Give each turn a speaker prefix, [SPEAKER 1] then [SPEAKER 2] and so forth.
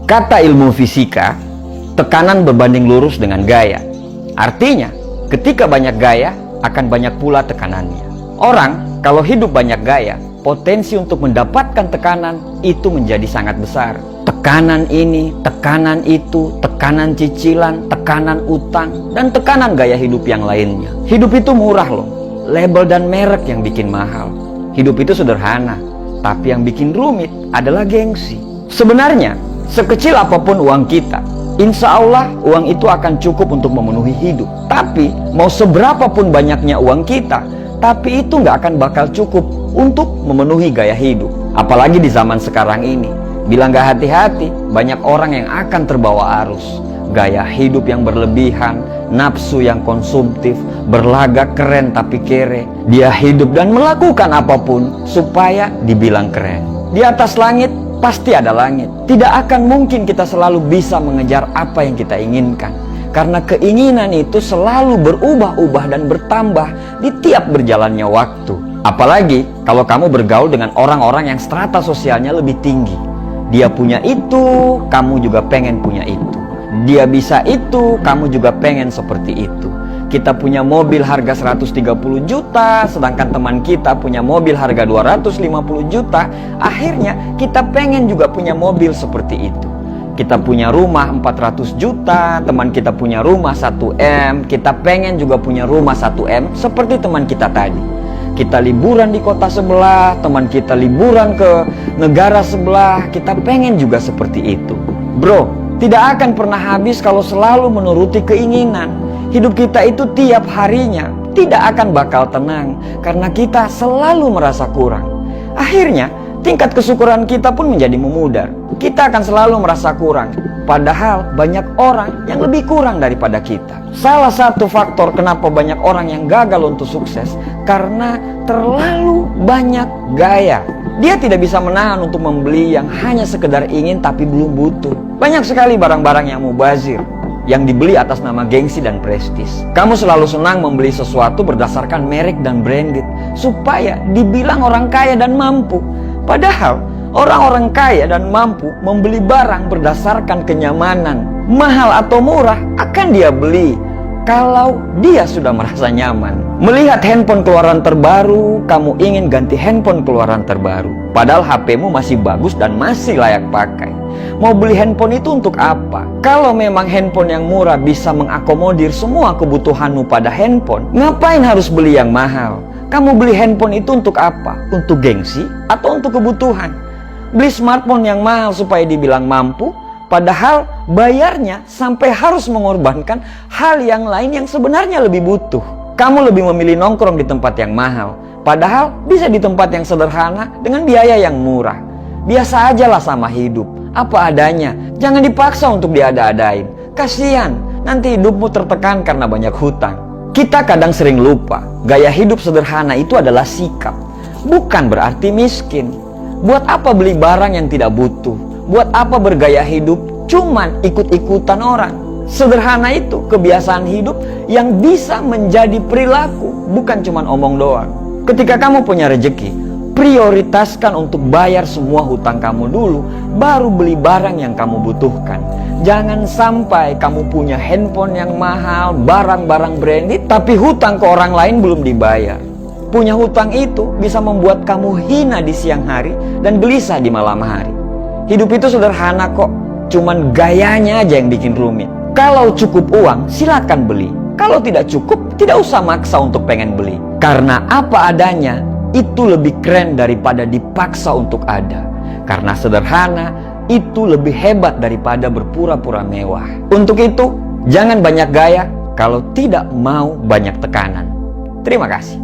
[SPEAKER 1] Kata ilmu fisika, tekanan berbanding lurus dengan gaya. Artinya, ketika banyak gaya, akan banyak pula tekanannya. Orang kalau hidup banyak gaya, potensi untuk mendapatkan tekanan itu menjadi sangat besar. Tekanan ini, tekanan itu, tekanan cicilan, tekanan utang, dan tekanan gaya hidup yang lainnya. Hidup itu murah loh, label dan merek yang bikin mahal. Hidup itu sederhana, tapi yang bikin rumit adalah gengsi. Sebenarnya, sekecil apapun uang kita, insya Allah uang itu akan cukup untuk memenuhi hidup. Tapi mau seberapa pun banyaknya uang kita, tapi itu nggak akan bakal cukup untuk memenuhi gaya hidup. Apalagi di zaman sekarang ini, bila nggak hati-hati, banyak orang yang akan terbawa arus. Gaya hidup yang berlebihan, nafsu yang konsumtif, berlagak keren tapi kere. Dia hidup dan melakukan apapun supaya dibilang keren. Di atas langit pasti ada langit. Tidak akan mungkin kita selalu bisa mengejar apa yang kita inginkan, karena keinginan itu selalu berubah-ubah dan bertambah di tiap berjalannya waktu. Apalagi kalau kamu bergaul dengan orang-orang yang strata sosialnya lebih tinggi. Dia punya itu, kamu juga pengen punya itu. Dia bisa itu, kamu juga pengen seperti itu. Kita punya mobil harga 130 juta, sedangkan teman kita punya mobil harga 250 juta. Akhirnya kita pengen juga punya mobil seperti itu. Kita punya rumah 400 juta, teman kita punya rumah 1M. Kita pengen juga punya rumah 1M seperti teman kita tadi. Kita liburan di kota sebelah, teman kita liburan ke negara sebelah. Kita pengen juga seperti itu. Bro, tidak akan pernah habis kalau selalu menuruti keinginan. Hidup kita itu tiap harinya tidak akan bakal tenang, karena kita selalu merasa kurang. Akhirnya, tingkat kesyukuran kita pun menjadi memudar. Kita akan selalu merasa kurang, padahal banyak orang yang lebih kurang daripada kita. Salah satu faktor kenapa banyak orang yang gagal untuk sukses, karena terlalu banyak gaya. Dia tidak bisa menahan untuk membeli yang hanya sekedar ingin tapi belum butuh. Banyak sekali barang-barang yang mubazir, yang dibeli atas nama gengsi dan prestis. Kamu selalu senang membeli sesuatu berdasarkan merek dan branded, supaya dibilang orang kaya dan mampu. Padahal orang-orang kaya dan mampu membeli barang berdasarkan kenyamanan. Mahal atau murah akan dia beli kalau dia sudah merasa nyaman. Melihat handphone keluaran terbaru, kamu ingin ganti handphone keluaran terbaru, padahal HP-mu masih bagus dan masih layak pakai. Mau beli handphone itu untuk apa? Kalau memang handphone yang murah bisa mengakomodir semua kebutuhanmu pada handphone, ngapain harus beli yang mahal? Kamu beli handphone itu untuk apa? Untuk gengsi atau untuk kebutuhan? Beli smartphone yang mahal supaya dibilang mampu, padahal bayarnya sampai harus mengorbankan hal yang lain yang sebenarnya lebih butuh. Kamu lebih memilih nongkrong di tempat yang mahal, padahal bisa di tempat yang sederhana dengan biaya yang murah. Biasa aja lah sama hidup, apa adanya. Jangan dipaksa untuk diada-adain. Kasihan, nanti hidupmu tertekan karena banyak hutang. Kita kadang sering lupa, gaya hidup sederhana itu adalah sikap, bukan berarti miskin. Buat apa beli barang yang tidak butuh? Buat apa bergaya hidup cuman ikut-ikutan orang? Sederhana itu kebiasaan hidup yang bisa menjadi perilaku, bukan cuman omong doang. Ketika kamu punya rezeki, prioritaskan untuk bayar semua hutang kamu dulu, baru beli barang yang kamu butuhkan. Jangan sampai kamu punya handphone yang mahal, barang-barang branded, tapi hutang ke orang lain belum dibayar. Punya hutang itu bisa membuat kamu hina di siang hari dan gelisah di malam hari. Hidup itu sederhana kok, cuman gayanya aja yang bikin rumit. Kalau cukup uang, silakan beli. Kalau tidak cukup, tidak usah maksa untuk pengen beli. Karena apa adanya, itu lebih keren daripada dipaksa untuk ada. Karena sederhana, itu lebih hebat daripada berpura-pura mewah. Untuk itu, jangan banyak gaya kalau tidak mau banyak tekanan. Terima kasih.